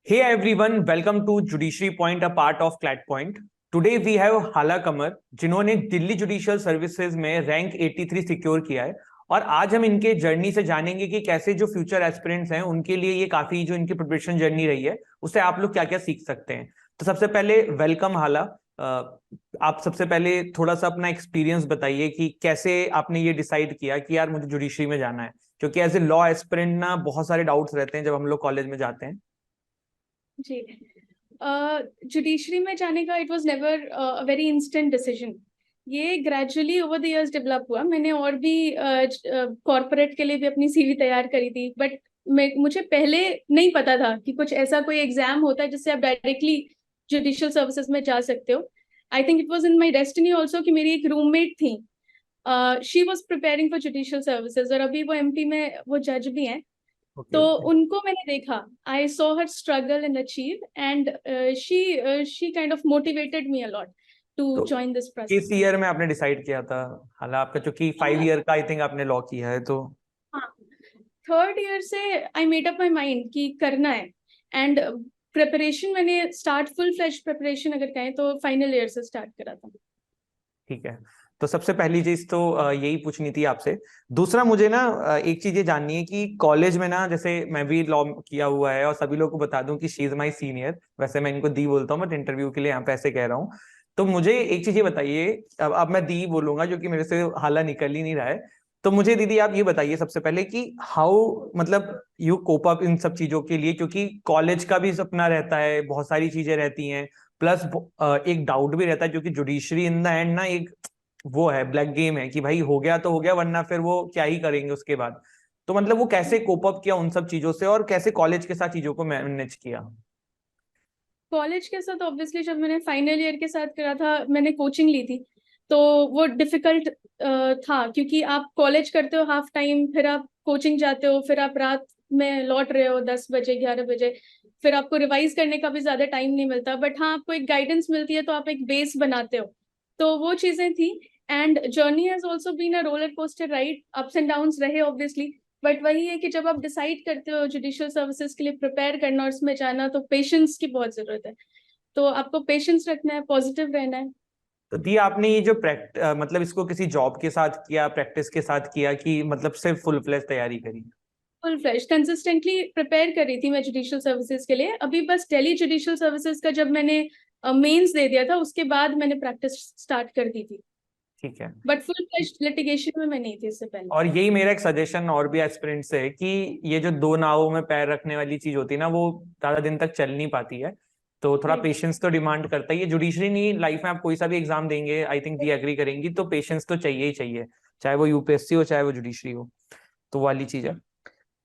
Hey everyone, welcome to Judiciary Point, a part of Clat Point. Today we have हाला कमर, जिन्होंने Delhi judicial services में rank 83 secure किया है। और आज हम इनके जर्नी से जानेंगे कि कैसे जो फ्यूचर एस्पिरेंट्स हैं उनके लिए ये काफी जो इनकी प्रिपरेशन जर्नी रही है उससे आप लोग क्या क्या सीख सकते हैं। तो सबसे पहले वेलकम हाला। आप सबसे पहले थोड़ा सा अपना एक्सपीरियंस बताइए कि कैसे आपने ये डिसाइड किया कि यार मुझे जुडिशरी में जाना है, क्योंकि एज ए लॉ एस्पिरेंट ना बहुत सारे डाउट्स रहते हैं जब हम लोग कॉलेज में जाते हैं। जी, जुडिशरी में जाने का it was never a very instant decision. ये gradually over the years develop हुआ। मैंने और भी कॉर्पोरेट के लिए भी अपनी सीवी तैयार करी थी, बट मुझे पहले नहीं पता था कि कुछ ऐसा कोई एग्जाम होता है जिससे आप डायरेक्टली जुडिशियल सर्विसेज में जा सकते हो। I think it was in my destiny also कि मेरी एक रूममेट थी, she was preparing for judicial services और अभी वो एमपी में वो जज भी हैं। ओके तो ओके। उनको मैंने देखा, I saw her struggle and achieve and she kind of motivated me a lot to to join this kiss process. Year में आपने डिसाइड किया था? हालांकि आपका चूंकि 5 ईयर का आई थिंक आपने लॉ किया है तो। हाँ, थर्ड ईयर से I made up my mind कि करना है। एंड प्रिपरेशन मैंने स्टार्ट फुल फ्लेज प्रिपरेशन अगर कहें तो फाइनल ईयर से स्टार्ट करा था। ठीक है। तो सबसे पहली चीज तो यही पूछनी थी आपसे। दूसरा मुझे ना एक चीज ये जाननी है कि कॉलेज में ना, जैसे मैं भी लॉ किया हुआ है और सभी लोग को बता दूं कि शी इज माई सीनियर, वैसे मैं इनको दी बोलता हूँ बट इंटरव्यू के लिए यहाँ पे ऐसे कह रहा हूँ। तो मुझे एक चीज ये बताइए, अब मैं दी बोलूंगा क्योंकि मेरे से हाला निकल ही नहीं रहा है। तो मुझे दीदी आप ये बताइए सबसे पहले कि हाउ मतलब यू कोप अप इन सब चीजों के लिए, क्योंकि कॉलेज का भी सपना रहता है, बहुत सारी चीजें रहती हैं। प्लस एक डाउट भी रहता है क्योंकि जुडिशरी इन द एंड ना एक वो है, ब्लैक गेम है कि भाई हो गया तो हो गया, वरना फिर वो क्या ही करेंगे उसके बाद। तो मतलब वो कैसे कोप अप किया उन सब चीजों से और कैसे कॉलेज के साथ चीजों को मैनेज किया? कॉलेज के साथ ऑब्वियसली जब मैंने फाइनल ईयर के साथ करा था, मैंने कोचिंग ली थी। तो वो डिफिकल्ट था क्योंकि आप कॉलेज करते हो हाफ टाइम, फिर आप कोचिंग जाते हो, फिर आप रात में लौट रहे हो 10 बजे 11 बजे, फिर आपको रिवाइज करने का भी ज्यादा टाइम नहीं मिलता। बट हाँ, आपको एक गाइडेंस मिलती है तो आप एक बेस बनाते हो। तो वो चीजें थी। And journey has also been a roller coaster ride, ups and downs रहे ऑब्वियसली। बट वही है कि जब आप डिसाइड करते हो जुडिशियल सर्विसेज के लिए प्रिपेयर करना और उसमें जाना, तो पेशेंस की बहुत जरूरत है। तो आपको पेशेंस रखना है, पॉजिटिव रहना है। तो दी आपने ये जो मतलब इसको किसी जॉब के साथ किया, प्रैक्टिस के साथ किया, कि मतलब सिर्फ फुल फ्लेश तैयारी करी? फुल फ्लेश कंसिस्टेंटली प्रिपेयर कर रही थी मैं जुडिशियल सर्विसेज के लिए। अभी बस दिल्ली जुडिशियल सर्विसेज का जब मैंने मेंस दे दिया था उसके बाद मैंने प्रैक्टिस स्टार्ट कर दी थी। ठीक है। बट फुल फ्लेश लिटिगेशन में मैं नहीं थी इससे पहले। और यही मेरा एक सजेशन और भी एस्पिरेंट से है कि ये जो दो नावों में पैर रखने वाली चीज होती है ना, वो ज्यादा दिन तक चल नहीं पाती है। तो थोड़ा राइट। पेशेंस तो डिमांड करता ही है। ये जुडिशरी नहीं, लाइफ में आप कोई सा भी एग्जाम देंगे, आई थिंक दी एग्री करेंगी, तो पेशेंस तो चाहिए ही चाहिए, चाहे वो यूपीएससी हो चाहे वो जुडिशरी हो। तो वो वाली चीज है।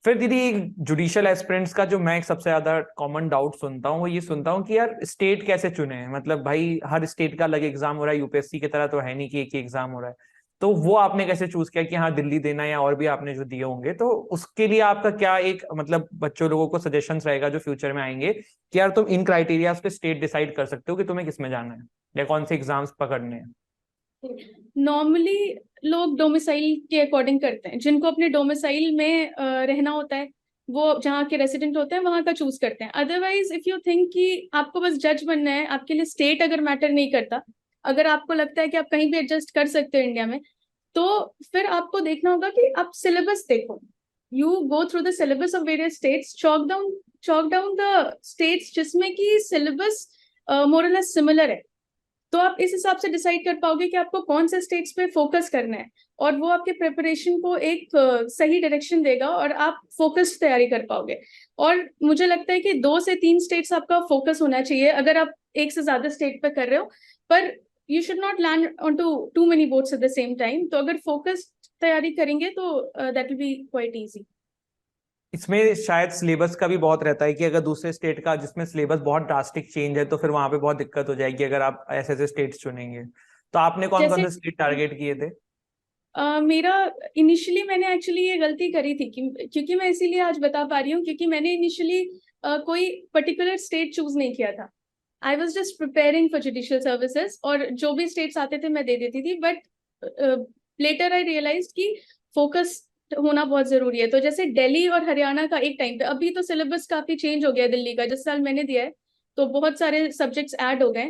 फिर दीदी, जुडिशियल एस्पिरेंट्स का जो मैं एक सबसे ज्यादा कॉमन डाउट सुनता हूँ वो ये सुनता हूँ कि यार स्टेट कैसे चुने, मतलब भाई हर स्टेट का अलग एग्जाम हो रहा है, यूपीएससी की तरह तो है नहीं कि एक ही एग्जाम हो रहा है। तो वो आपने कैसे चूज किया कि हाँ दिल्ली देना है, या और भी आपने जो दिए होंगे, तो उसके लिए आपका क्या एक मतलब बच्चों लोगों को सजेशंस रहेगा जो फ्यूचर में आएंगे कि यार तुम इन क्राइटेरियाज पे स्टेट डिसाइड कर सकते हो कि तुम्हें किस में जाना है या कौन से एग्जाम्स पकड़ने हैं? नॉर्मली लोग डोमिसाइल के अकॉर्डिंग करते हैं, जिनको अपने डोमिसाइल में रहना होता है, वो जहाँ के रेसिडेंट होते हैं वहां का चूज करते हैं। अदरवाइज इफ यू थिंक कि आपको बस जज बनना है, आपके लिए स्टेट अगर मैटर नहीं करता, अगर आपको लगता है कि आप कहीं भी एडजस्ट कर सकते हो इंडिया में, तो फिर आपको देखना होगा कि आप सिलेबस देखो। You go through the syllabus of various states, chalk down the states जिसमें कि सिलेबस मोर और लेस सिमिलर है। तो आप इस हिसाब से डिसाइड कर पाओगे कि आपको कौन से स्टेट्स पे फोकस करना है, और वो आपके प्रिपरेशन को एक सही डायरेक्शन देगा और आप फोकस्ड तैयारी कर पाओगे। और मुझे लगता है कि 2 से 3 स्टेट्स आपका फोकस होना चाहिए अगर आप एक से ज्यादा स्टेट पे कर रहे हो। पर you should not land on too many boats at the same time. तो अगर फोकस्ड तैयारी करेंगे तो that will be quite easy. इसमें शायद सिलेबस का भी बहुत रहता है कि अगर दूसरे स्टेट का जिसमें सिलेबस बहुत ड्रास्टिक चेंज है तो फिर वहां पे बहुत दिक्कत हो जाएगी अगर आप ऐसे ऐसे स्टेट्स चुनेंगे। तो आपने कौन कौन जैसे से स्टेट टारगेट किए थे? मेरा इनिशियली मैंने एक्चुअली ये गलती करी थी क्योंकि मैं इसीलिए आज बता पा रही हूँ क्योंकि मैंने इनिशियली कोई पर्टिकुलर स्टेट चूज नहीं किया था। I was just preparing for judicial services और जो भी स्टेट्स आते थे मैं दे देती थी। बट लेटर आई रियलाइज कि फोकस होना बहुत जरूरी है। तो जैसे दिल्ली और हरियाणा का एक टाइम पे, अभी तो सिलेबस काफी चेंज हो गया है दिल्ली का, जिस साल मैंने दिया है तो बहुत सारे सब्जेक्ट्स ऐड हो गए,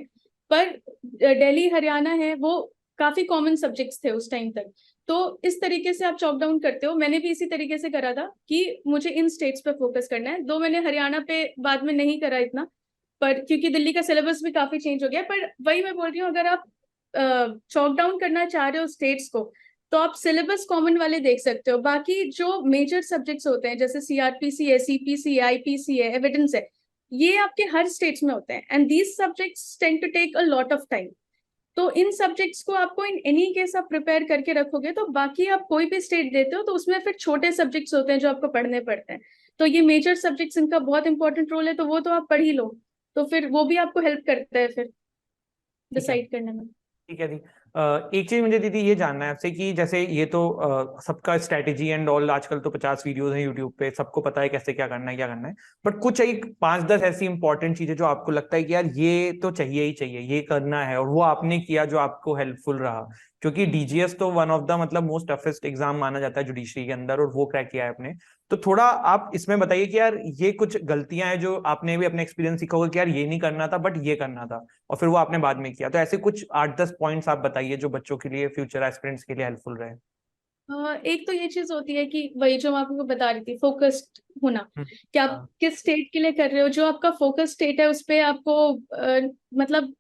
पर दिल्ली हरियाणा है वो काफी कॉमन सब्जेक्ट्स थे उस टाइम तक। तो इस तरीके से आप चॉक डाउन करते हो, मैंने भी इसी तरीके से करा था कि मुझे इन स्टेट्स पे फोकस करना है। दो मैंने हरियाणा पे बाद में नहीं करा इतना, पर क्योंकि दिल्ली का सिलेबस भी काफी चेंज हो गया। पर वही मैं बोल रही हूँ, अगर आप चॉक डाउन करना चाह रहे हो स्टेट्स को, तो आप सिलेबस कॉमन वाले देख सकते हो। बाकी जो मेजर सब्जेक्ट्स होते हैं जैसे सीआरपीसी है, सीपीसी है, आईपीसी है, एविडेंस है, ये आपके हर स्टेट्स में होते हैं, and these subjects tend to take a lot of time. तो इन सब्जेक्ट्स को आपको इन एनी केस आप प्रिपेयर करके रखोगे, तो बाकी आप कोई भी स्टेट देते हो तो उसमें फिर छोटे सब्जेक्ट्स होते हैं जो आपको पढ़ने पड़ते हैं। तो ये मेजर सब्जेक्ट्स, इनका बहुत इंपॉर्टेंट रोल है, तो वो तो आप पढ़ ही लो, तो फिर वो भी आपको हेल्प करता है फिर ठीक है। डिसाइड करने में। ठीक है दी। एक चीज मुझे दीदी ये जानना है आपसे कि जैसे ये तो सबका स्ट्रेटेजी एंड ऑल, आजकल तो 50 वीडियोस हैं यूट्यूब पे, सबको पता है कैसे क्या करना है क्या करना है। बट कुछ एक 5-10 ऐसी इंपॉर्टेंट चीजें जो आपको लगता है कि यार ये तो चाहिए ही चाहिए, ये करना है, और वो आपने किया जो आपको हेल्पफुल रहा। क्योंकि डीजीएस तो वन ऑफ द मतलब मोस्ट टफेस्ट एग्जाम माना जाता है जुडिशरी के अंदर, और वो क्रैक किया है आपने। तो थोड़ा आप इसमें बताइए कि यार ये कुछ गलतियां हैं जो आपने भी अपने एक्सपीरियंस सीखा होगा कि यार ये नहीं करना था बट ये करना था, और फिर वो आपने बाद में किया। तो ऐसे कुछ 8-10 पॉइंट्स आप बताइए जो बच्चों के लिए, फ्यूचर एस्पिरेंट्स के लिए हेल्पफुल रहे। एक तो ये चीज होती है कि वही जो मैं आपको बता रही थी, फोकस्ड होना, कि आप हाँ। किस स्टेट के लिए कर रहे हो। जो आपका फोकस स्टेट है उस पे आपको मतलब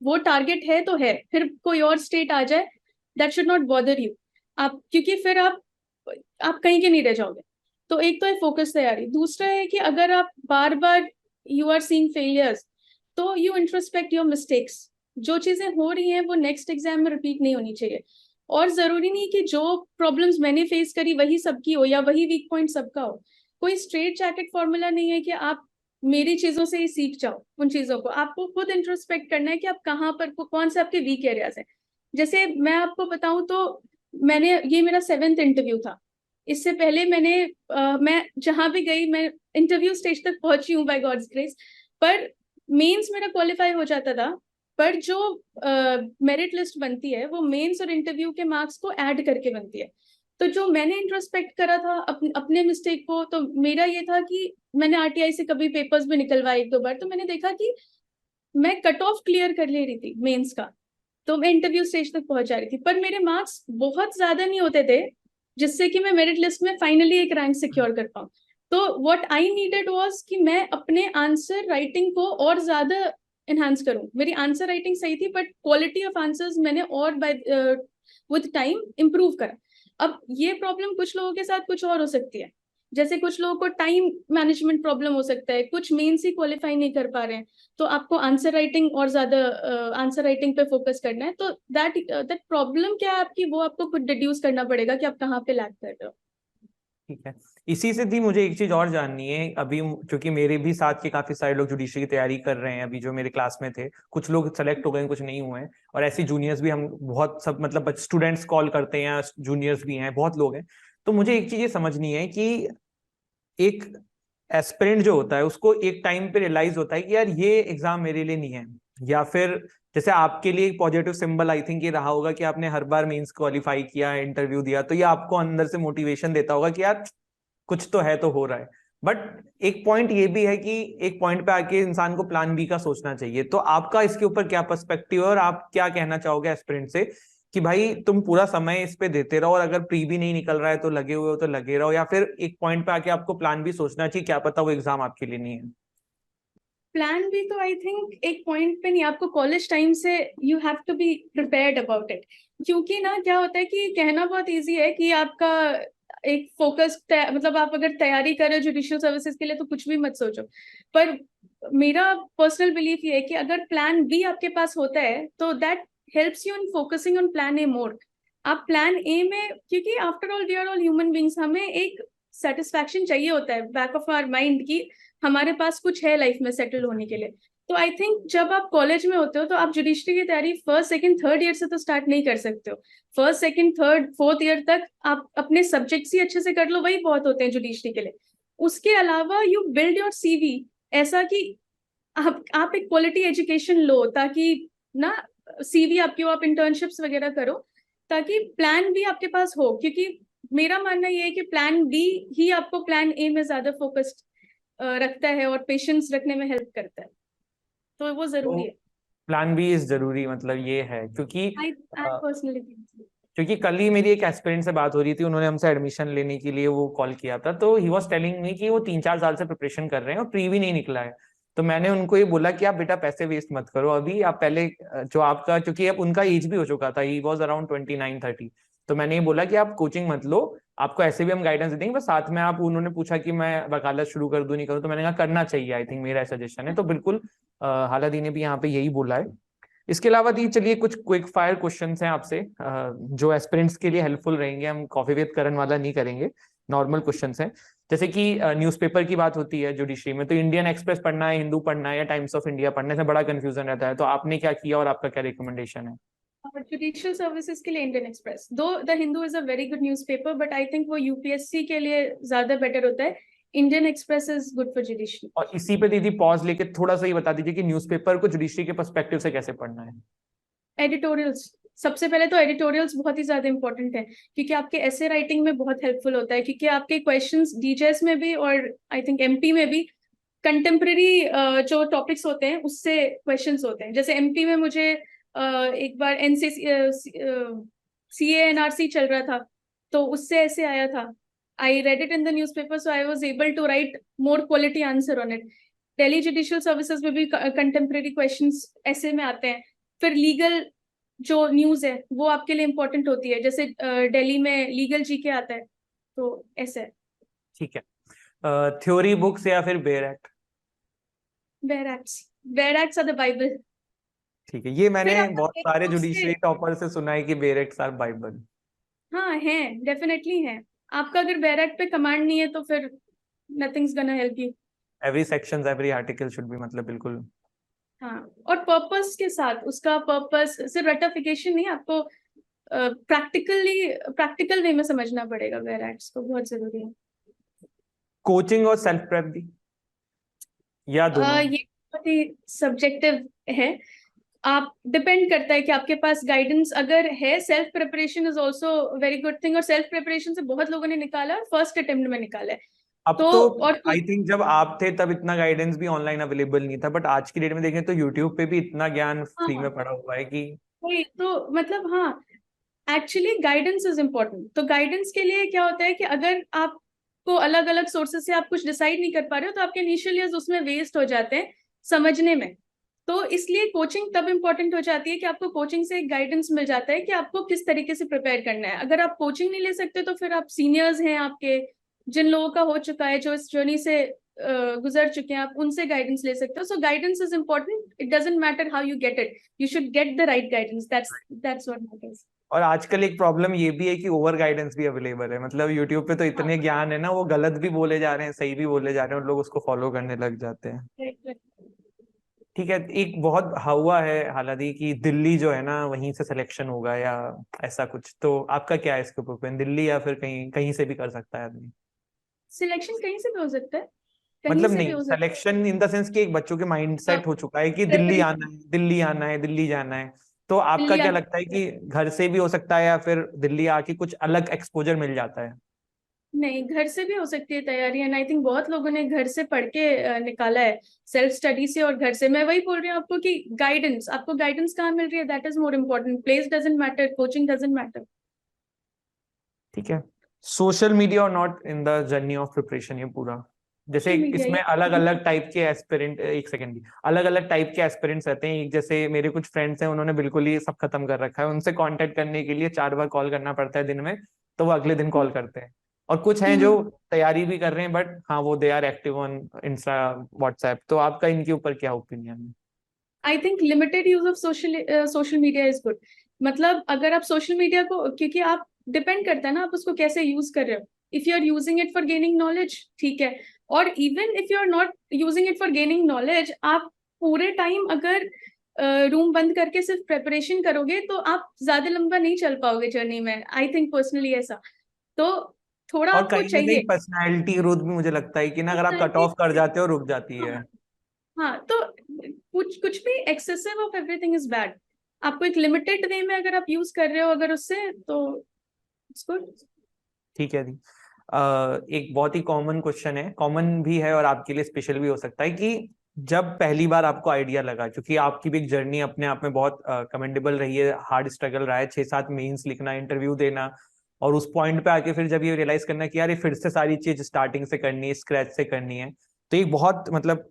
वो टारगेट है तो है, फिर कोई और स्टेट आ जाए that should not bother you. आप, क्योंकि फिर आप कहीं के नहीं रह जाओगे। तो एक तो है फोकस तैयारी, दूसरा है कि अगर आप बार बार यू आर सीइंग फेलियर्स, तो यू इंट्रोस्पेक्ट योर मिस्टेक्स। जो चीजें हो रही हैं वो नेक्स्ट एग्जाम में रिपीट नहीं होनी चाहिए। और जरूरी नहीं कि जो प्रॉब्लम्स मैंने फेस करी वही सबकी हो या वही वीक पॉइंट सबका हो। कोई स्ट्रेट जैकेट फॉर्मूला नहीं है कि आप मेरी चीजों से ही सीख जाओ उन चीजों को। आपको खुद इंट्रोस्पेक्ट करना है कि आप कहाँ पर, कौन से आपके वीक एरियाज है। जैसे मैं आपको बताऊं तो मैंने, ये मेरा 7th इंटरव्यू था। इससे पहले मैं जहां भी गई, मैं इंटरव्यू स्टेज तक पहुंची हूँ बाय गॉड्स ग्रेस। पर मेंस मेरा क्वालिफाई हो जाता था, पर जो मेरिट लिस्ट बनती है वो मेंस और इंटरव्यू के मार्क्स को ऐड करके बनती है। तो जो मैंने इंट्रोस्पेक्ट करा था अपने मिस्टेक को, तो मेरा ये था कि मैंने आरटीआई से कभी पेपर्स भी निकलवाए 1-2 बार, तो मैंने देखा कि मैं कट ऑफ क्लियर कर ले रही थी मेंस का, तो मैं इंटरव्यू स्टेज तक पहुंच जा रही थी, पर मेरे मार्क्स बहुत ज्यादा नहीं होते थे जिससे कि मैं मेरिट लिस्ट में फाइनली एक रैंक सिक्योर कर पाऊँ। तो व्हाट आई नीडेड वाज कि मैं अपने आंसर राइटिंग को और ज्यादा इनहांस करूं। मेरी आंसर राइटिंग सही थी, बट क्वालिटी ऑफ आंसर्स मैंने और बाय विद टाइम इम्प्रूव करा। अब ये प्रॉब्लम कुछ लोगों के साथ कुछ और हो सकती है। जैसे कुछ लोगों को टाइम मैनेजमेंट प्रॉब्लम हो सकता है, कुछ मेंस ही क्वालिफाई नहीं कर पा रहे हैं, तो आपको आंसर राइटिंग और ज्यादा आंसर राइटिंग पे फोकस करना है। तो दैट प्रॉब्लम क्या है आपकी, वो आपको खुद डिड्यूस करना पड़ेगा कि आप कहाँ पे लैग कर रहे हो। ठीक है। इसी से थी मुझे एक चीज और जाननी है अभी, क्योंकि मेरे भी साथ के काफी सारे लोग जुडिशरी की तैयारी कर रहे हैं अभी, जो मेरे क्लास में थे, कुछ लोग सेलेक्ट हो गए कुछ नहीं हुए हैं, और ऐसे जूनियर्स भी हम बहुत सब मतलब स्टूडेंट्स कॉल करते हैं, जूनियर्स भी हैं, बहुत लोग हैं। तो मुझे एक चीज ये समझनी है कि एक एस्पिरेंट जो होता है उसको एक टाइम पे रियलाइज होता है कि यार ये एग्जाम मेरे लिए नहीं है, या फिर जैसे आपके लिए एक पॉजिटिव सिंबल आई थिंक ये रहा होगा कि आपने हर बार मेंस क्वालिफाई किया, इंटरव्यू दिया, तो ये आपको अंदर से मोटिवेशन देता होगा कि यार कुछ तो है, तो हो रहा है। बट एक पॉइंट ये भी है कि एक पॉइंट पे आके इंसान को प्लान बी का सोचना चाहिए। तो आपका इसके ऊपर क्या पर्सपेक्टिव है, और आप क्या कहना चाहोगे एस्पिरेंट से कि भाई तुम पूरा समय इस पे देते रहो, और अगर प्री भी नहीं निकल रहा है तो लगे हुए हो तो लगे रहो, या फिर एक पॉइंट पे आके आपको प्लान भी सोचना चाहिए, क्या पता वो एग्जाम आपके लिए नहीं है। प्लान भी तो आई थिंक एक पॉइंट पे नहीं, आपको कॉलेज टाइम से you have to be prepared about it. क्योंकि ना क्या होता है कि कहना बहुत इजी है कि आपका एक फोकस, मतलब आप अगर तैयारी कर रहे हो जुडिशियल सर्विसेज के लिए तो कुछ भी मत सोचो। पर मेरा पर्सनल बिलीफ ये है कि अगर प्लान बी आपके पास होता है तो that helps you in focusing on plan A more. आप प्लान ए में, क्योंकि after all we are all human beings, हमें एक सेटिस्फैक्शन चाहिए होता है बैक ऑफ आवर माइंड की हमारे पास कुछ है लाइफ में सेटल होने के लिए। तो आई थिंक जब आप कॉलेज में होते हो तो आप जुडिशरी की तैयारी फर्स्ट सेकंड थर्ड ईयर से तो स्टार्ट नहीं कर सकते हो। First second third fourth year तक आप अपने सब्जेक्ट्स ही अच्छे से कर लो, वही बहुत होते हैं जुडिशरी के लिए। उसके अलावा यू बिल्ड योर सीवी ऐसा कि आप एक क्वालिटी एजुकेशन लो, ताकि ना सीवी आपकी हो, आप इंटर्नशिप्स वगैरह करो, ताकि प्लान भी आपके पास हो। क्योंकि मेरा मानना ये है कि प्लान बी ही आपको प्लान ए में ज्यादा फोकस्ड रखता है और पेशेंस रखने में हेल्प करता है, तो वो तो जरूरी है। प्लान बी इज जरूरी, मतलब ये है क्योंकि आई पर्सनली थिंक। क्योंकि कल ही मेरी एक एस्पिरेंट से बात हो रही थी, उन्होंने हमसे एडमिशन लेने के लिए वो कॉल किया था, तो ही वाज टेलिंग मी कि वो 3-4 साल से प्रिपरेशन कर रहे हैं और प्री भी नहीं निकला है। तो मैंने उनको ये बोला कि आप बेटा पैसे वेस्ट मत करो अभी, आप पहले जो आपका, क्योंकि अब उनका एज भी हो चुका था, ही वाज अराउंड 29-30। तो मैंने ये बोला कि आप कोचिंग मत लो, आपको ऐसे भी हम गाइडेंस दे देंगे, बस साथ में आप, उन्होंने पूछा कि मैं वकालत शुरू कर दूं नहीं करूं, तो मैंने कहा करना चाहिए, आई थिंक मेरा सजेशन है। तो बिल्कुल हालादी ने भी यहाँ पे यही बोला है। इसके अलावा दी चलिए कुछ क्विक फायर क्वेश्चंस हैं आपसे, जो एस्पिरेंट्स के लिए हेल्पफुल रहेंगे, हम कॉफी विद करण वाला नहीं करेंगे, नॉर्मल क्वेश्चंस हैं। जैसे कि न्यूज़पेपर की बात होती है जुडिशरी में, तो इंडियन एक्सप्रेस पढ़ना है, हिंदू पढ़ना है या टाइम्स ऑफ इंडिया पढ़ने से बड़ा कंफ्यूजन रहता है, तो आपने क्या किया और आपका क्या रिकमेंडेशन है? जुडिशियल सर्विसेज के लिए इंडियन एक्सप्रेस, दो the Hindu is a very good newspaper, but I think वो यूपीएससी के लिए ज्यादा बेटर होता है। Indian express is good for judiciary. और इसी पे दीदी पॉज लेके थोड़ा सा ये बता दीजिए कि न्यूज़पेपर को जुडिशरी के पर्सपेक्टिव से कैसे पढ़ना है? एडिटोरियल्स, सबसे पहले तो एडिटोरियल्स बहुत ही ज्यादा इंपॉर्टेंट है, क्योंकि आपके ऐसे राइटिंग में बहुत हेल्पफुल होता है, क्योंकि आपके क्वेश्चंस डीजेएस में भी और आई थिंक एमपी में भी कंटेम्प्रेरी जो टॉपिक्स होते हैं उससे क्वेश्चंस होते हैं। जैसे एमपी में मुझे एक बार एनसीसी CANRC चल रहा था, तो उससे ऐसे आया था। I read it in the newspaper, so I was able to write more quality answer on it. Delhi judicial services में भी कंटेम्प्रेरी क्वेश्चंस ऐसे में आते हैं। फिर लीगल जो न्यूज है वो आपके लिए इम्पोर्टेंट होती है, जैसे दिल्ली में लीगल जीके आता है, तो ऐसे है। ठीक है, थ्योरी बुक्स या फिर bare act? Bare acts, bare acts are the Bible. ठीक है, ये मैंने फिर आप बहुत सारे से, जुडिशरी टॉपर से सुना है कि बेयर एक्ट्स आर बाइबल। हाँ है, डेफिनेटली है। आपका अगर बैरक पे कमांड नहीं है तो फिर nothings gonna help you. Every section every article should be, मतलब बिल्कुल। हाँ, और पर्पस के साथ, उसका पर्पस सिर्फ रटिफिकेशन नहीं, आपको प्रैक्टिकल वे में समझना पड़ेगा। बैरक्स को बहुत जरूरी है। कोचिंग और सेल्फ प्रेप भी, या दोनों? ये बहुत ही सब्जेक्टिव है। आप डिपेंड करता है कि आपके पास गाइडेंस अगर है। Self preparation is also very good thing, और सेल्फ प्रिपरेशन से बहुत लोगों ने निकाला और फर्स्ट अटेम्प्ट में निकाला है। अब तो तो और आई थिंक जब आप थे तब इतना गाइडेंस भी ऑनलाइन अवेलेबल नहीं था, बट आज की डेट में देखें तो यूट्यूब पे भी इतना ज्ञान फ्री में हाँ, पड़ा हुआ है कि। वही तो मतलब, हाँ, एक्चुअली गाइडेंस इज इम्पोर्टेंट। तो गाइडेंस के लिए क्या होता है कि अगर आपको अलग अलग सोर्सेज से आप कुछ डिसाइड नहीं कर पा रहे हो, तो आपके इनिशियल ईयर्स उसमें वेस्ट हो जाते हैं समझने में। तो इसलिए कोचिंग तब इम्पोर्टेंट हो जाती है कि आपको कोचिंग से एक गाइडेंस मिल जाता है कि आपको किस तरीके से प्रिपेयर करना है। अगर आप कोचिंग नहीं ले सकते तो फिर आप सीनियर्स हैं आपके, जिन लोगों का हो चुका है, जो इस जर्नी से गुजर चुके हैं, आप उनसे गाइडेंस ले सकते हो। सो guidance is important, it doesn't matter how you get it, you should get the right guidance, that's what matters. और आजकल एक प्रॉब्लम ये भी है कि ओवर गाइडेंस भी अवेलेबल है, मतलब यूट्यूब पे तो इतने ज्ञान है ना, वो गलत भी बोले जा रहे हैं, सही भी बोले जा रहे हैं, और लोग उसको फॉलो करने लग जाते हैं। ठीक है, एक बहुत हुआ है हालांकि कि दिल्ली जो है ना वहीं से सिलेक्शन होगा या ऐसा कुछ, तो आपका क्या है इसके ऊपर, दिल्ली या फिर कहीं कहीं से भी कर सकता है आदमी? सिलेक्शन कहीं से भी हो सकता है, कहीं मतलब से भी नहीं, हो सकता सिलेक्शन इन द सेंस कि एक बच्चों के माइंड है। सेट हो चुका है कि दिल्ली प्रेफरेंस, आना है, दिल्ली आना है, दिल्ली जाना है, तो आपका दिल्ली क्या लगता है कि घर से भी हो सकता है या फिर दिल्ली आके कुछ अलग एक्सपोजर मिल जाता है? नहीं, घर से भी हो सकती है तैयारी, एंड आई थिंक बहुत लोगों ने घर से पढ़ के निकाला है, सेल्फ स्टडी से और घर से। मैं वही बोल रही हूँ आपको कि गाइडेंस, आपको गाइडेंस कहाँ मिल रही है, that is more important. Place doesn't matter, coaching doesn't matter. ठीक है, सोशल मीडिया और not in the journey of preparation, ये पूरा जैसे सोशल मीडिया इसमें ये अलग अलग टाइप के एस्पिरेंट, एक सेकंड भी, अलग अलग टाइप के एस्पिरेंट्स रहते हैं। एक जैसे मेरे कुछ फ्रेंड्स हैं, उन्होंने बिल्कुल ही सब खत्म कर रखा है, उनसे कांटेक्ट करने के लिए 4 बार कॉल करना पड़ता है दिन में, तो वो अगले दिन कॉल करते हैं। और कुछ हैं जो तैयारी भी कर रहे हैं, बट हाँ वो they are active on Insta, WhatsApp, तो आपका इनके ऊपर क्या ओपिनियन है? I think limited use of social media is good. मतलब अगर आप सोशल मीडिया को, क्योंकि आप डिपेंड करता है ना आप उसको कैसे यूज कर रहे हो। If you are using it for gaining knowledge, ठीक है। और even if you are not using it for gaining knowledge, आप पूरे टाइम अगर रूम बंद करके सिर्फ प्रेपरेशन करोगे तो आप ज्यादा लंबा नहीं चल पाओगे जर्नी में, आई थिंक पर्सनली ऐसा। तो थोड़ा और आपको कहीं ना कहीं चाहिए। पर्सनैलिटी ग्रोथ भी मुझे लगता है कि ना, अगर आप कट ऑफ कर जाते हो रुक जाती है। हाँ, तो कुछ कुछ भी excessive of everything is bad. आपको एक लिमिटेड वे में अगर आप यूज कर रहे हो अगर उससे, तो इट्स गुड। ठीक है दी। एक बहुत ही कॉमन क्वेश्चन है, कॉमन भी है और आपके लिए स्पेशल भी हो सकता है, कि जब पहली बार आपको आइडिया लगा, क्योंकि आपकी भी एक जर्नी अपने आप में बहुत कमेंडेबल रही है, हार्ड स्ट्रगल रहा है, 6-7 मेंस लिखना, इंटरव्यू देना, और उस पॉइंट पे आके फिर जब ये रियलाइज करना कि यार ये फिर से सारी चीज स्टार्टिंग से करनी है, स्क्रैच से करनी है, तो ये बहुत मतलब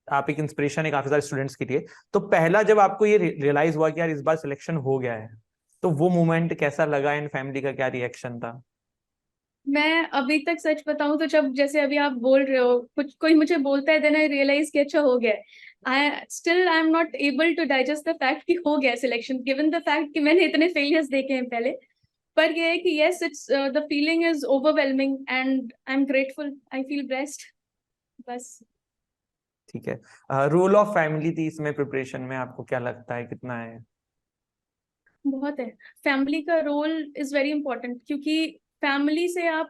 आप एक इंस्पिरेशन है काफी सारे स्टूडेंट्स के लिए। तो पहला जब आपको ये रियलाइज हुआ कि यार इस बार सिलेक्शन हो गया है, तो वो मोमेंट कैसा लगा एंड फैमिली का क्या रिएक्शन था? मैं अभी तक सच बताऊं तो जब जैसे अभी आप बोल रहे हो, कुछ कोई मुझे बोलता है, देन आई रियलाइज कि अच्छा हो गया। I am not able to digest the fact कि हो गया सिलेक्शन, गिवन द फैक्ट कि मैंने इतने फेलियर्स देखे हैं पहले। पर ये है कि yes, it's the feeling is overwhelming and I am grateful, I feel blessed, बस। ठीक है। रोल ऑफ फैमिली थी इसमें प्रिपरेशन में, आपको क्या लगता है कितना है? बहुत है। फैमिली का रोल इज वेरी इंपॉर्टेंट, क्योंकि फैमिली से आप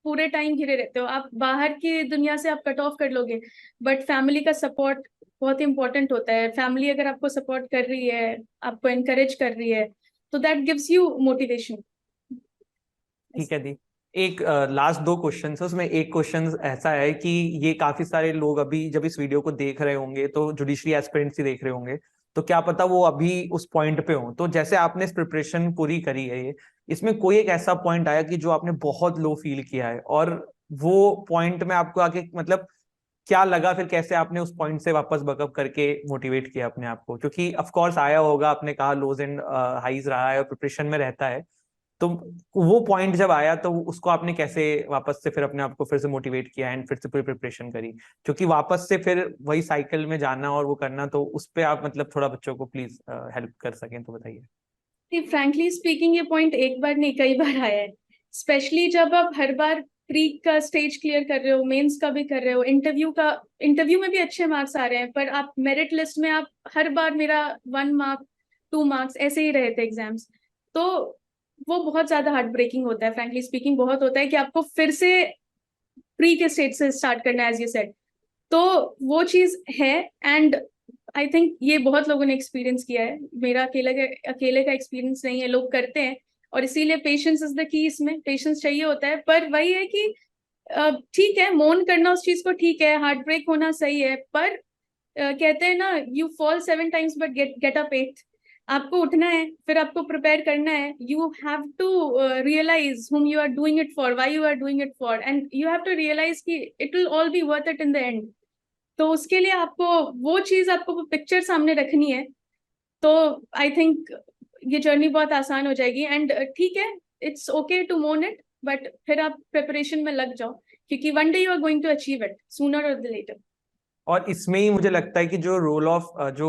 पूरे टाइम घिरे रहते हो। आप बाहर की दुनिया से आप कट ऑफ कर लोगे, बट फैमिली का सपोर्ट बहुत इंपॉर्टेंट होता है। फैमिली अगर आपको सपोर्ट कर रही है, आपको एनकरेज कर रही है, तो दैट गिव्स यू मोटिवेशन। ठीक है दी। एक लास्ट दो क्वेश्चन है, उसमें एक क्वेश्चन ऐसा है कि ये काफी सारे लोग अभी जब इस वीडियो को देख रहे होंगे तो जुडिशरी एस्पिरेंट्स ही देख रहे होंगे, तो क्या पता वो अभी उस पॉइंट पे हो। तो जैसे आपने इस प्रिपरेशन पूरी करी है, ये इसमें कोई एक ऐसा पॉइंट आया कि जो आपने बहुत लो फील किया है, और वो पॉइंट में आपको आके मतलब क्या लगा, फिर कैसे आपने उस पॉइंट से वापस बकअप करके मोटिवेट किया अपने आप को? क्योंकि ऑफ कोर्स आया होगा, आपने कहा लोज एंड हाईज रहा है और प्रिपरेशन में रहता है, तो वो पॉइंट जब आया तो उसको आपने कैसे वापस से फिर अपने आप को फिर से मोटिवेट किया एंड फिर से पूरी प्रिपरेशन करी? क्योंकि वापस से फिर वही साइकिल में जाना और वो करना, तो उस पे आप मतलब थोड़ा बच्चों को प्लीज हेल्प कर सकें तो बताइए। फ्रैंकली स्पीकिंग, ये पॉइंट एक बार नहीं कई बार आया है। स्पेशली जब आप हर बार प्री का स्टेज क्लियर कर रहे हो, मेंस का भी कर रहे हो, इंटरव्यू में भी अच्छे मार्क्स आ रहे हैं, पर आप मेरिट लिस्ट में आप हर बार मेरा 1 मार्क 2 मार्क्स ऐसे ही रहे थे एग्जाम्स। तो वो बहुत ज्यादा हार्ट ब्रेकिंग होता है, फ्रैंकली स्पीकिंग। बहुत होता है कि आपको फिर से प्री के स्टेज से स्टार्ट करना है, एज यू सेड। तो वो चीज है। एंड आई थिंक ये बहुत लोगों ने एक्सपीरियंस किया है, मेरा अकेले का एक्सपीरियंस नहीं है, लोग करते हैं। और इसीलिए पेशेंस इज द की, इसमें पेशेंस चाहिए होता है। पर वही है कि ठीक है, मोन करना उस चीज को ठीक है, हार्ट ब्रेक होना सही है, पर कहते हैं ना, you fall 7 times but get up 8। आपको उठना है, फिर आपको प्रिपेयर करना है। You have to realise whom you are doing it for, why you are doing it for, and you have to realize कि it will all be worth it in the end। तो उसके लिए आपको वो चीज, आपको पिक्चर सामने रखनी है। तो आई थिंक ये जर्नी बहुत आसान हो जाएगी। एंड ठीक है, इट्स ओके टू मोन इट, बट फिर आप प्रिपरेशन में लग जाओ, क्योंकि one day you are going to achieve it, sooner और लेटर। और इसमें ही मुझे लगता है कि जो रोल ऑफ जो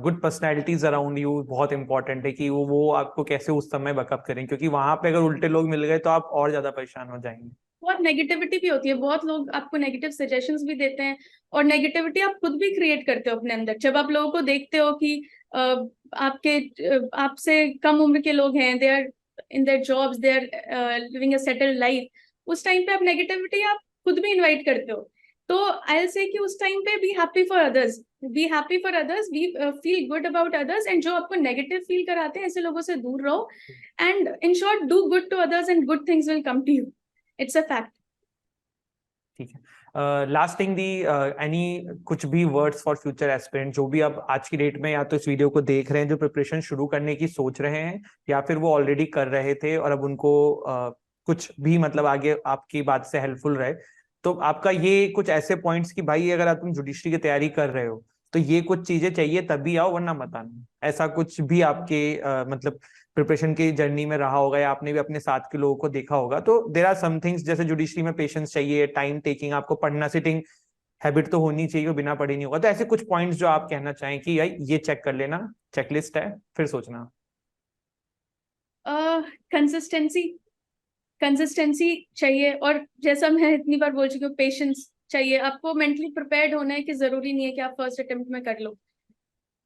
गुड पर्सनैलिटीज अराउंड यू बहुत इंपॉर्टेंट है, कि वो आपको कैसे उस समय बकअप करें, क्योंकि वहां पे अगर उल्टे लोग मिल गए तो आप और ज्यादा परेशान हो जाएंगे। बहुत नेगेटिविटी भी होती है, बहुत लोग आपको नेगेटिव सजेशंस भी देते हैं, और नेगेटिविटी आप खुद भी क्रिएट करते हो अपने अंदर। जब आप लोगों को देखते हो कि आपसे कम उम्र के लोग हैं, they are in their jobs, they are living a settled life, उस टाइम पे आप नेगेटिविटी आप खुद भी इनवाइट करते हो। तो आई विल से कि उस टाइम पे be happy for others, be happy for others, be feel good about others, and जो आपको नेगेटिव फील कराते हैं ऐसे लोगों से दूर रहो। And in short, do good to others and good things will come to you. It's a fact. ठीक है। लास्ट थिंग दी, एनी कुछ भी वर्ड्स फॉर फ्यूचर एस्पिरेंट जो भी अब आज की डेट में या तो इस वीडियो को देख रहे हैं, जो प्रिपरेशन शुरू करने की सोच रहे हैं, या फिर वो ऑलरेडी कर रहे थे और अब उनको कुछ भी मतलब आगे आपकी बात से हेल्पफुल रहे, तो आपका ये कुछ ऐसे पॉइंट्स कि भाई अगर आप तुम जुडिशरी की तैयारी कर रहे हो तो ये कुछ चीजें चाहिए तभी आओ, वरना मत आना, ऐसा कुछ भी आपके मतलब प्रिपरेशन की जर्नी में रहा होगा, या आपने भी अपने साथ के लोगों को देखा होगा, तो देर आर सम थिंग्स, जैसे जुडिशरी में पेशेंस चाहिए, टाइम टेकिंग, आपको पढ़ना, सिटिंग हैबिट तो होनी चाहिए, वो बिना पढ़े नहीं होगा, तो ऐसे कुछ पॉइंट्स जो आप कहना चाहें कि यार ये चेक कर लेना, चेकलिस्ट है, फिर सोचना। कंसिस्टेंसी, कंसिस्टेंसी चाहिए। और जैसा मैं इतनी बार बोल चुकी हूँ, पेशेंस चाहिए। आपको मेंटली प्रिपेयर्ड होना है कि जरूरी नहीं है कि आप फर्स्ट अटेम्प्ट में कर लो।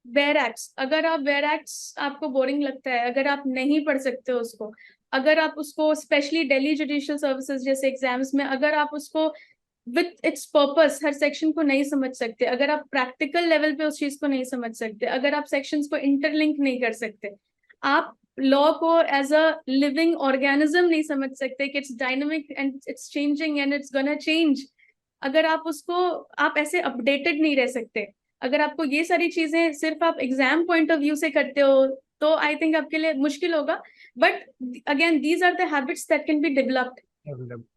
वेयर एक्ट्स, अगर आप वेयर एक्ट्स आपको बोरिंग लगता है, अगर आप नहीं पढ़ सकते हो उसको, अगर आप उसको स्पेशली दिल्ली जुडिशियल सर्विसेज जैसे एग्जाम्स में, अगर आप उसको with its purpose her section को नहीं समझ सकते, अगर आप प्रैक्टिकल लेवल पे उस चीज को नहीं समझ सकते, अगर आप सेक्शंस को इंटरलिंक नहीं कर सकते, आप लॉ को एज अ लिविंग ऑर्गेनिज्म नहीं समझ सकते कि it's dynamic and it's changing and it's gonna change. अगर आप उसको, आप ऐसे अपडेटेड नहीं रह सकते। अगर आपको ये सारी चीजें सिर्फ आप एग्जाम पॉइंट ऑफ व्यू से करते हो तो आई थिंक आपके लिए मुश्किल होगा। But again these are the habits that can be developed.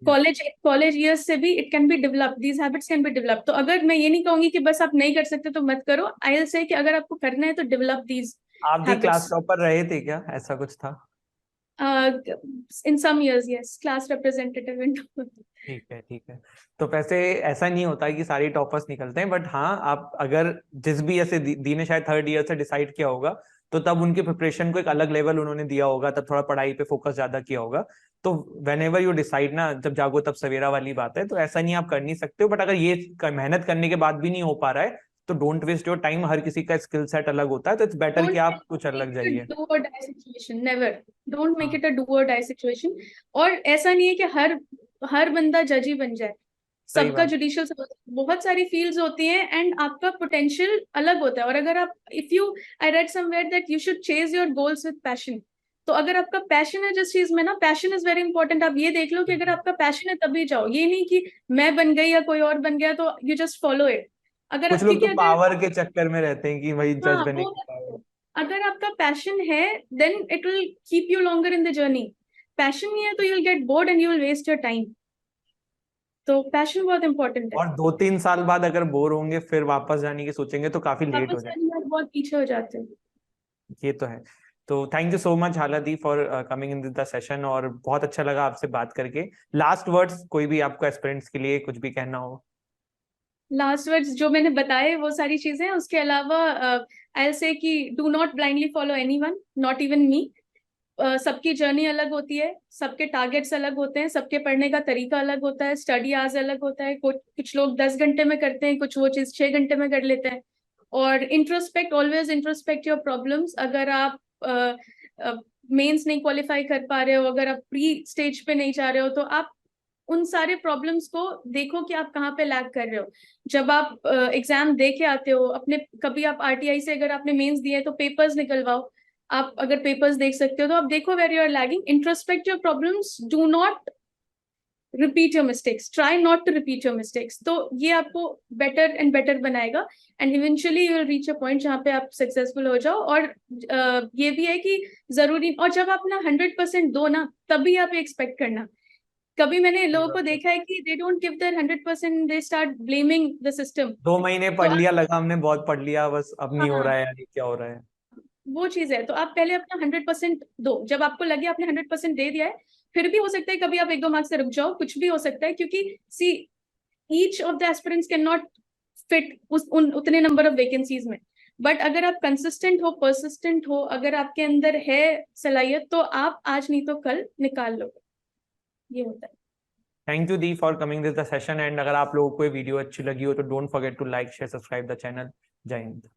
College years से भी it can be develop, these habits can be develop. तो अगर मैं ये नहीं कहूंगी कि बस आप नहीं कर सकते तो मत करो, आई विल से कि अगर आपको करना है तो डेवलप दीज आप भी क्लास हैबिट्स। टॉपर रहे थे क्या, ऐसा कुछ था? In some years yes, class representative in. ठीक है, ठीक है। तो वैसे ऐसा नहीं होता कि सारी टॉपर्स निकलते हैं, बट हाँ, आप अगर जिस भी ऐसे दी ने शायद थर्ड ईयर से डिसाइड किया होगा, तो तब उनके प्रिपरेशन को एक अलग लेवल उन्होंने दिया होगा, तब थोड़ा पढ़ाई पे फोकस ज्यादा किया होगा। तो वेन एवर यू डिसाइड ना, जब जागो तब सवेरा वाली बात है। तो ऐसा नहीं आप कर नहीं सकते हो, बट अगर ये मेहनत करने के बाद भी नहीं हो पा रहा है तो डोंट वेस्ट योर टाइम। हर किसी का स्किल सेट अलग होता है, तो इट्स बेटर कि आप कुछ अलग जाइए। Do or die situation, never, don't make हाँ, it a do or die situation. और ऐसा नहीं है कि हर बंदा जज ही बन जाए, सही सबका बात। जुडिशियल, बहुत सारी फील्ड्स होती हैं एंड आपका पोटेंशियल अलग होता है। और अगर आप, if you, I read somewhere that you should chase your goals with passion. तो अगर आपका पैशन है जिस चीज में ना, पैशन इज वेरी इंपॉर्टेंट। आप ये देख लो कि अगर आपका पैशन है तभी जाओ, ये नहीं कि मैं बन गई या कोई और बन गया तो यू जस्ट फॉलो इट। अगर, कुछ लोग क्योंकि तो अगर, पावर के चक्कर में रहते हैं कि भाई जज हाँ बनने वो की पावर। अगर आपका पैशन है then it will keep you longer in the journey. Passion नहीं है तो you will get bored and you will waste your time. तो पैशन बहुत इंपॉर्टेंट है। और 2-3 साल बाद अगर बोर होंगे फिर वापस जाने की सोचेंगे तो काफी लेट हो वापस जाए। करने में बहुत पीछे हो जाते हैं। ये तो है। तो थैंक यू सो मच हाला दी for coming in the session, और बहुत अच्छा लगा आपसे बात करके। लास्ट वर्ड्स कोई भी आपको एस्पिरेंट्स के लिए कुछ भी कहना हो? लास्ट वर्ड्स जो मैंने बताए वो सारी चीजें, उसके अलावा आई से कि do not blindly follow anyone, not even me. सबकी जर्नी अलग होती है, सबके टारगेट्स अलग होते हैं, सबके पढ़ने का तरीका अलग होता है, स्टडी आवर्स अलग होता है। कुछ लोग 10 घंटे में करते हैं, कुछ वो चीज 6 घंटे में कर लेते हैं। और introspect, always introspect your problems. अगर आप मेंस नहीं क्वालिफाई कर पा रहे हो, अगर आप प्री स्टेज पे नहीं जा रहे हो, तो आप उन सारे प्रॉब्लम्स को देखो कि आप कहाँ पे लैग कर रहे हो। जब आप एग्जाम दे के आते हो अपने, कभी आप आरटीआई से अगर आपने मेंस दिए तो पेपर्स निकलवाओ। आप अगर पेपर्स देख सकते हो तो आप देखो where you are lagging, introspect your problems, do not repeat your mistakes, try not to repeat your mistakes. तो ये आपको बेटर एंड बेटर बनाएगा and eventually you will reach a point जहाँ पे आप सक्सेसफुल हो जाओ। और ये भी है कि जरूरी, और जब आप ना 100% दो ना, तभी आप एक्सपेक्ट करना। कभी मैंने सही लोगों को बात है। देखा है कि they don't give their 100%, they start blaming the system. 2 महीने तो पढ़ लिया, लगा हमने बहुत पढ़ लिया, बस अब नहीं हो हाँ, रहा है यार, ये क्या हो रहा है। वो चीज है। तो आप पहले अपना 100% दो, जब आपको लगे आपने 100% दे दिया है, फिर भी हो सकता है कभी आप 1-2 मार्क्स से रुक जाओ, कुछ भी हो सकता है, क्योंकि see each of the aspirants can not fit उतने नंबर ऑफ वैकेंसीज में। बट अगर आप कंसिस्टेंट हो, परसिस्टेंट हो, अगर आपके अंदर है सलाहियत, तो आप आज नहीं तो कल निकाल लोगे। ये होता है। Thank you the for coming this the session, and अगर आप लोगों को ये वीडियो अच्छी लगी हो तो don't forget to like share subscribe the channel. जय हिंद।